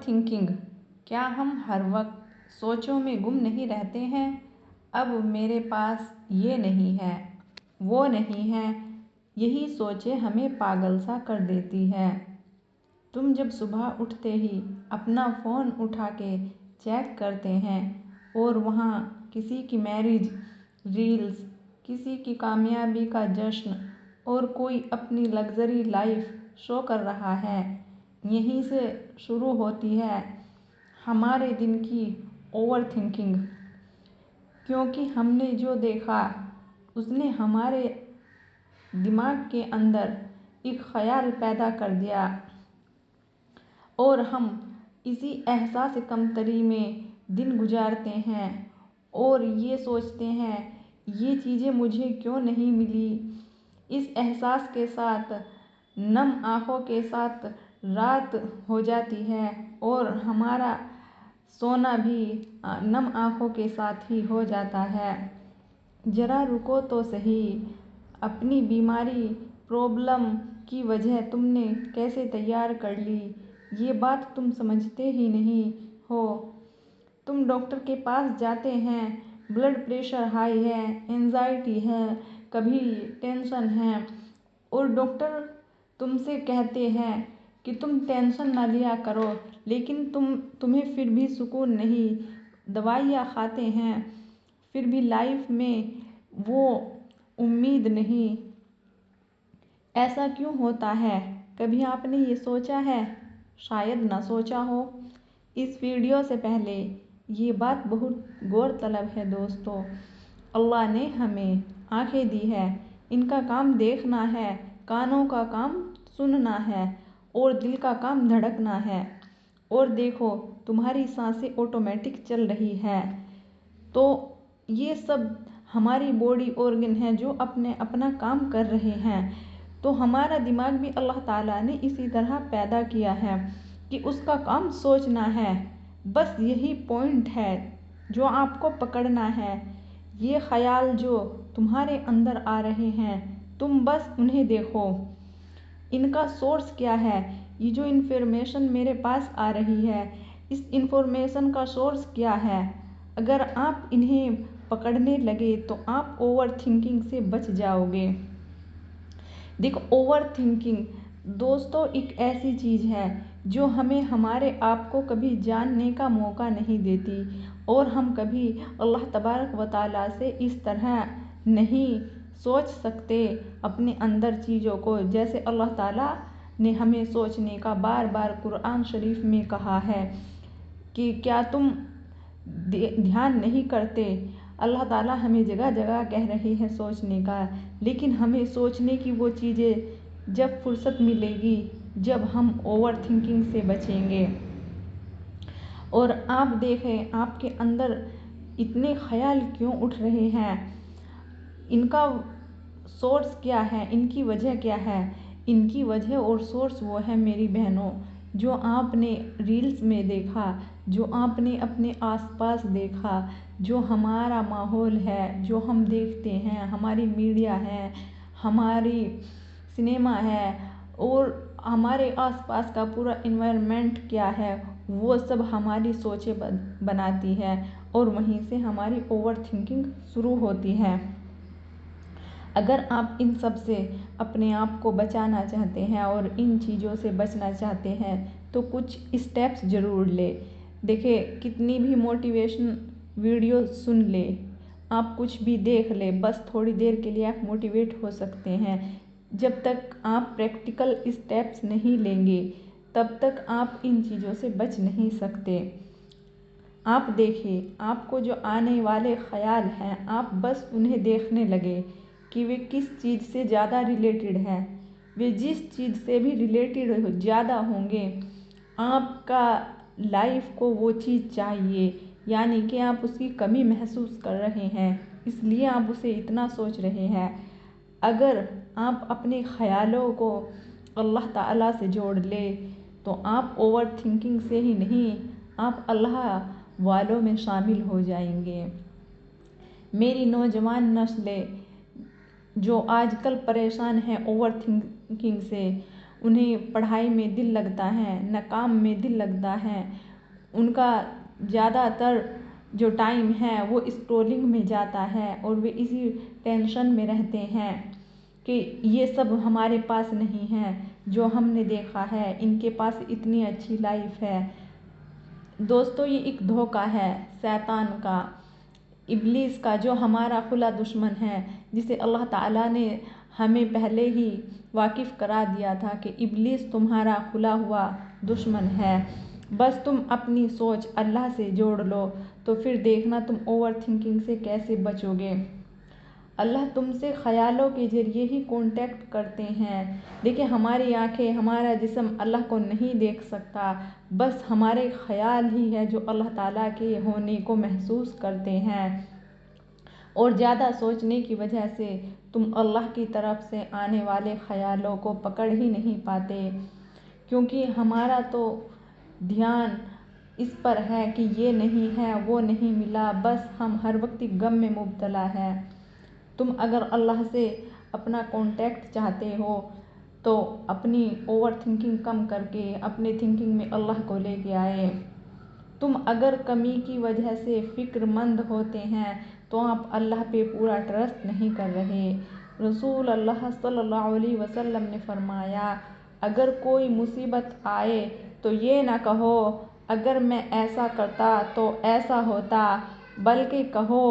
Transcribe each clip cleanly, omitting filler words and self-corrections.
Thinking, کیا ہم ہر وقت سوچوں میں گم نہیں رہتے ہیں؟ اب میرے پاس یہ نہیں ہے، وہ نہیں ہے، یہی سوچیں ہمیں پاگل سا کر دیتی ہیں۔ تم جب صبح اٹھتے ہی اپنا فون اٹھا کے چیک کرتے ہیں اور وہاں کسی کی میرج ریلز، کسی کی کامیابی کا جشن اور کوئی اپنی لگژری لائف شو کر رہا ہے، یہیں سے شروع ہوتی ہے ہمارے دن کی اوور تھنکنگ، کیونکہ ہم نے جو دیکھا اس نے ہمارے دماغ کے اندر ایک خیال پیدا کر دیا اور ہم اسی احساس کمتری میں دن گزارتے ہیں اور یہ سوچتے ہیں یہ چیزیں مجھے کیوں نہیں ملی۔ اس احساس کے ساتھ نم آنکھوں کے ساتھ رات ہو جاتی ہے اور ہمارا سونا بھی نم آنکھوں کے ساتھ ہی ہو جاتا ہے۔ ذرا رکو تو صحیح، اپنی بیماری پرابلم کی وجہ تم نے کیسے تیار کر لی، یہ بات تم سمجھتے ہی نہیں ہو۔ تم ڈاکٹر کے پاس جاتے ہیں، بلڈ پریشر ہائی ہے، اینزائٹی ہے، کبھی ٹینشن ہے، اور ڈاکٹر تم سے کہتے ہیں کہ تم ٹینشن نہ لیا کرو، لیکن تمہیں پھر بھی سکون نہیں، دوائیاں کھاتے ہیں پھر بھی لائف میں وہ امید نہیں۔ ایسا کیوں ہوتا ہے؟ کبھی آپ نے یہ سوچا ہے؟ شاید نہ سوچا ہو۔ اس ویڈیو سے پہلے یہ بات بہت غور طلب ہے دوستو، اللہ نے ہمیں آنکھیں دی ہے، ان کا کام دیکھنا ہے، کانوں کا کام سننا ہے اور دل کا کام دھڑکنا ہے، اور دیکھو تمہاری سانسیں آٹومیٹک چل رہی ہیں، تو یہ سب ہماری باڈی آرگن ہیں جو اپنا کام کر رہے ہیں۔ تو ہمارا دماغ بھی اللہ تعالیٰ نے اسی طرح پیدا کیا ہے کہ اس کا کام سوچنا ہے، بس یہی پوائنٹ ہے جو آپ کو پکڑنا ہے۔ یہ خیال جو تمہارے اندر آ رہے ہیں تم بس انہیں دیکھو، ان کا سورس کیا ہے؟ یہ جو انفارمیشن میرے پاس آ رہی ہے، اس انفارمیشن کا سورس کیا ہے؟ اگر آپ انہیں پکڑنے لگے تو آپ اوور تھنکنگ سے بچ جاؤ گے۔ دیکھو، اوور تھنکنگ دوستو ایک ایسی چیز ہے جو ہمیں ہمارے آپ کو کبھی جاننے کا موقع نہیں دیتی، اور ہم کبھی اللہ تبارک و تعالیٰ سے اس طرح نہیں سوچ سکتے اپنے اندر چیزوں کو جیسے اللہ تعالیٰ نے ہمیں سوچنے کا بار بار قرآن شریف میں کہا ہے کہ کیا تم دھیان نہیں کرتے؟ اللہ تعالیٰ ہمیں جگہ جگہ کہہ رہے ہیں سوچنے کا، لیکن ہمیں سوچنے کی وہ چیزیں جب فرصت ملے گی جب ہم اوور تھنکنگ سے بچیں گے۔ اور آپ دیکھیں آپ کے اندر اتنے خیال کیوں اٹھ رہے ہیں، ان کا سورس کیا ہے، ان کی وجہ کیا ہے؟ ان کی وجہ اور سورس وہ ہے میری بہنوں جو آپ نے ریلز میں دیکھا، جو آپ نے اپنے آس پاس دیکھا، جو ہمارا ماحول ہے، جو ہم دیکھتے ہیں، ہماری میڈیا ہے، ہماری سنیما ہے، اور ہمارے آس پاس کا پورا انوائرمنٹ کیا ہے، وہ سب ہماری سوچیں بناتی ہے اور وہیں سے ہماری اوور تھنکنگ شروع ہوتی ہے۔ اگر آپ ان سب سے اپنے آپ کو بچانا چاہتے ہیں اور ان چیزوں سے بچنا چاہتے ہیں تو کچھ اسٹیپس ضرور لیں۔ دیکھیں، کتنی بھی موٹیویشن ویڈیو سن لیں، آپ کچھ بھی دیکھ لیں، بس تھوڑی دیر کے لیے آپ موٹیویٹ ہو سکتے ہیں، جب تک آپ پریکٹیکل اسٹیپس نہیں لیں گے تب تک آپ ان چیزوں سے بچ نہیں سکتے۔ آپ دیکھیں، آپ کو جو آنے والے خیال ہیں آپ بس انہیں دیکھنے لگے کہ وہ کس چیز سے زیادہ ریلیٹڈ ہیں، وہ جس چیز سے بھی ریلیٹڈ زیادہ ہوں گے آپ کا لائف کو وہ چیز چاہیے، یعنی کہ آپ اس کی کمی محسوس کر رہے ہیں اس لیے آپ اسے اتنا سوچ رہے ہیں۔ اگر آپ اپنے خیالوں کو اللہ تعالیٰ سے جوڑ لیں تو آپ اوور تھنکنگ سے ہی نہیں، آپ اللہ والوں میں شامل ہو جائیں گے۔ میری نوجوان نسلیں جو آج کل پریشان ہیں اوور تھنکنگ سے، انہیں پڑھائی میں دل لگتا ہے نہ کام میں دل لگتا ہے، ان کا زیادہ تر جو ٹائم ہے وہ اسکرولنگ میں جاتا ہے اور وہ اسی ٹینشن میں رہتے ہیں کہ یہ سب ہمارے پاس نہیں ہے جو ہم نے دیکھا ہے، ان کے پاس اتنی اچھی لائف ہے۔ دوستو یہ ایک دھوکہ ہے شیطان کا، ابلیس کا، جو ہمارا کھلا دشمن ہے، جسے اللہ تعالیٰ نے ہمیں پہلے ہی واقف کرا دیا تھا کہ ابلیس تمہارا کھلا ہوا دشمن ہے۔ بس تم اپنی سوچ اللہ سے جوڑ لو تو پھر دیکھنا تم اوور تھنکنگ سے کیسے بچو گے۔ اللہ تم سے خیالوں کے ذریعے ہی کانٹیکٹ کرتے ہیں۔ دیکھیں ہماری آنکھیں، ہمارا جسم اللہ کو نہیں دیکھ سکتا، بس ہمارے خیال ہی ہے جو اللہ تعالیٰ کے ہونے کو محسوس کرتے ہیں، اور زیادہ سوچنے کی وجہ سے تم اللہ کی طرف سے آنے والے خیالوں کو پکڑ ہی نہیں پاتے، کیونکہ ہمارا تو دھیان اس پر ہے کہ یہ نہیں ہے، وہ نہیں ملا، بس ہم ہر وقت غم میں مبتلا ہیں۔ تم اگر اللہ سے اپنا کانٹیکٹ چاہتے ہو تو اپنی اوور تھنکنگ کم کر کے اپنے تھنکنگ میں اللہ کو لے کے آئے۔ تم اگر کمی کی وجہ سے فکر مند ہوتے ہیں تو آپ اللہ پہ پورا ٹرسٹ نہیں کر رہے۔ رسول اللہ صلی اللہ علیہ وسلم نے فرمایا، اگر کوئی مصیبت آئے تو یہ نہ کہو اگر میں ایسا کرتا تو ایسا ہوتا، بلکہ کہو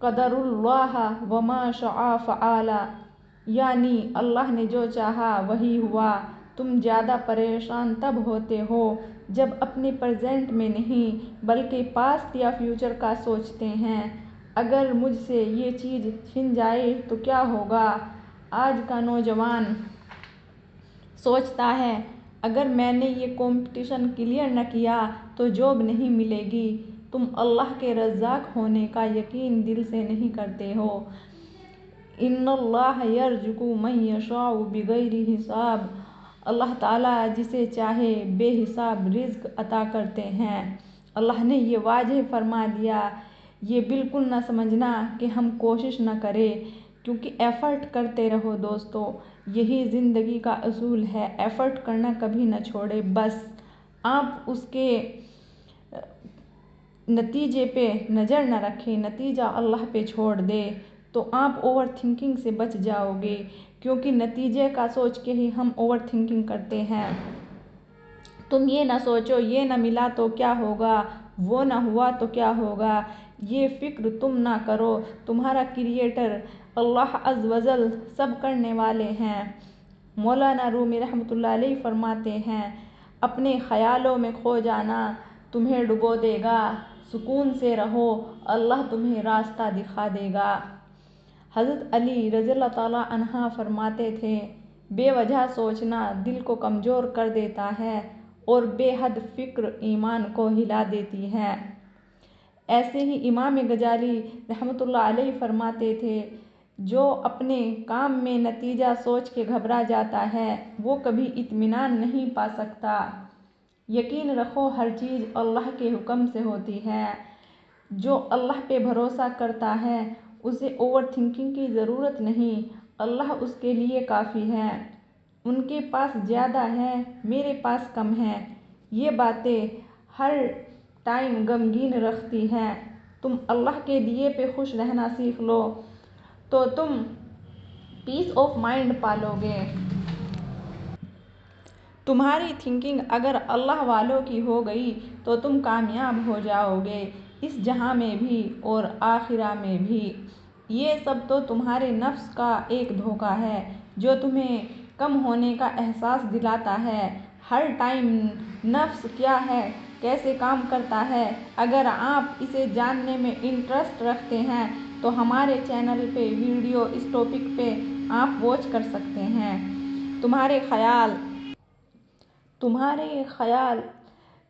قدر اللہ وما شاء فعل، یعنی اللہ نے جو چاہا وہی ہوا۔ تم زیادہ پریشان تب ہوتے ہو جب اپنے پریزنٹ میں نہیں بلکہ پاسٹ یا فیوچر کا سوچتے ہیں۔ اگر مجھ سے یہ چیز چھن جائے تو کیا ہوگا؟ آج کا نوجوان سوچتا ہے اگر میں نے یہ کمپٹیشن کلیئر نہ کیا تو جاب نہیں ملے گی۔ تم اللہ کے رزاق ہونے کا یقین دل سے نہیں کرتے ہو۔ ان اللہ یرزق من یشاء بغیر حساب، اللہ تعالیٰ جسے چاہے بے حساب رزق عطا کرتے ہیں۔ اللہ نے یہ واضح فرما دیا، یہ بالکل نہ سمجھنا کہ ہم کوشش نہ کریں، کیونکہ ایفرٹ کرتے رہو دوستو، یہی زندگی کا اصول ہے۔ ایفرٹ کرنا کبھی نہ چھوڑے، بس آپ اس کے نتیجے پہ نظر نہ رکھیں، نتیجہ اللہ پہ چھوڑ دیں تو آپ اوور تھنکنگ سے بچ جاؤ گے، کیونکہ نتیجے کا سوچ کے ہی ہم اوور تھنکنگ کرتے ہیں۔ تم یہ نہ سوچو یہ نہ ملا تو کیا ہوگا، وہ نہ ہوا تو کیا ہوگا، یہ فکر تم نہ کرو، تمہارا کریٹر اللہ عز و جل سب کرنے والے ہیں۔ مولانا رومی رحمۃ اللہ علیہ فرماتے ہیں، اپنے خیالوں میں کھو جانا تمہیں ڈبو دے گا، سکون سے رہو، اللہ تمہیں راستہ دکھا دے گا۔ حضرت علی رضی اللہ تعالیٰ عنہ فرماتے تھے، بے وجہ سوچنا دل کو کمزور کر دیتا ہے اور بے حد فکر ایمان کو ہلا دیتی ہے۔ ایسے ہی امام غزالی رحمۃ اللہ علیہ فرماتے تھے، جو اپنے کام میں نتیجہ سوچ کے گھبرا جاتا ہے وہ کبھی اطمینان نہیں پا سکتا۔ یقین رکھو ہر چیز اللہ کے حکم سے ہوتی ہے۔ جو اللہ پہ بھروسہ کرتا ہے اسے اوور تھنکنگ کی ضرورت نہیں، اللہ اس کے لیے کافی ہے۔ ان کے پاس زیادہ ہے، میرے پاس کم ہے، یہ باتیں ہر ٹائم غمگین رکھتی ہیں۔ تم اللہ کے دیے پہ خوش رہنا سیکھ لو تو تم پیس آف مائنڈ پالو گے۔ تمہاری تھنکنگ اگر اللہ والوں کی ہو گئی تو تم کامیاب ہو جاؤ گے، اس جہاں میں بھی اور آخرہ میں بھی۔ یہ سب تو تمہارے نفس کا ایک دھوکہ ہے جو تمہیں کم ہونے کا احساس دلاتا ہے۔ ہر ٹائم نفس کیا ہے، کیسے کام کرتا ہے، اگر آپ اسے جاننے میں انٹرسٹ رکھتے ہیں تو ہمارے چینل پہ ویڈیو اس ٹاپک پہ آپ واچ کر سکتے ہیں۔ تمہارے خیال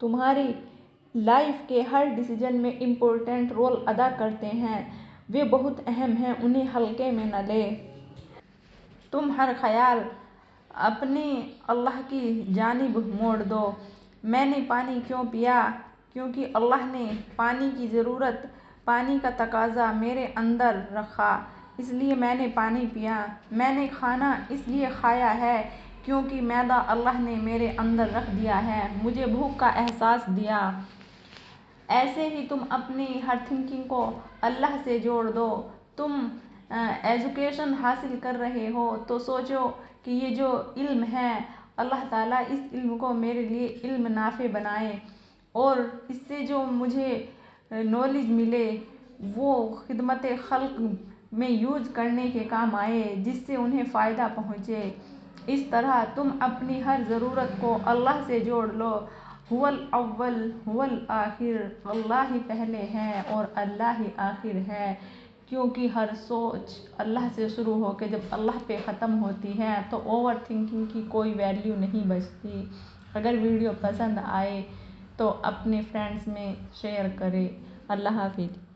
تمہاری لائف کے ہر ڈیسیجن میں امپورٹنٹ رول ادا کرتے ہیں، وہ بہت اہم ہیں، انہیں ہلکے میں نہ لیں۔ تم ہر خیال اپنے اللہ کی جانب موڑ دو۔ میں نے پانی کیوں پیا؟ کیونکہ اللہ نے پانی کی ضرورت، پانی کا تقاضا میرے اندر رکھا، اس لیے میں نے پانی پیا۔ میں نے کھانا اس لیے کھایا ہے کیونکہ معدہ اللہ نے میرے اندر رکھ دیا ہے، مجھے بھوک کا احساس دیا۔ ایسے ہی تم اپنی ہر تھنکنگ کو اللہ سے جوڑ دو۔ تم ایجوکیشن حاصل کر رہے ہو تو سوچو کہ یہ جو علم ہے، اللہ تعالیٰ اس علم کو میرے لیے علم نافع بنائے، اور اس سے جو مجھے نالج ملے وہ خدمت خلق میں یوز کرنے کے کام آئے، جس سے انہیں فائدہ پہنچے۔ اس طرح تم اپنی ہر ضرورت کو اللہ سے جوڑ لو۔ هو الاول هو الآخر، اللہ ہی پہلے ہے اور اللہ ہی آخر ہے، کیونکہ ہر سوچ اللہ سے شروع ہو کے جب اللہ پہ ختم ہوتی ہے تو اوور تھنکنگ کی کوئی ویلیو نہیں بچتی۔ اگر ویڈیو پسند آئے تو اپنے فرینڈز میں شیئر کرے۔ اللہ حافظ۔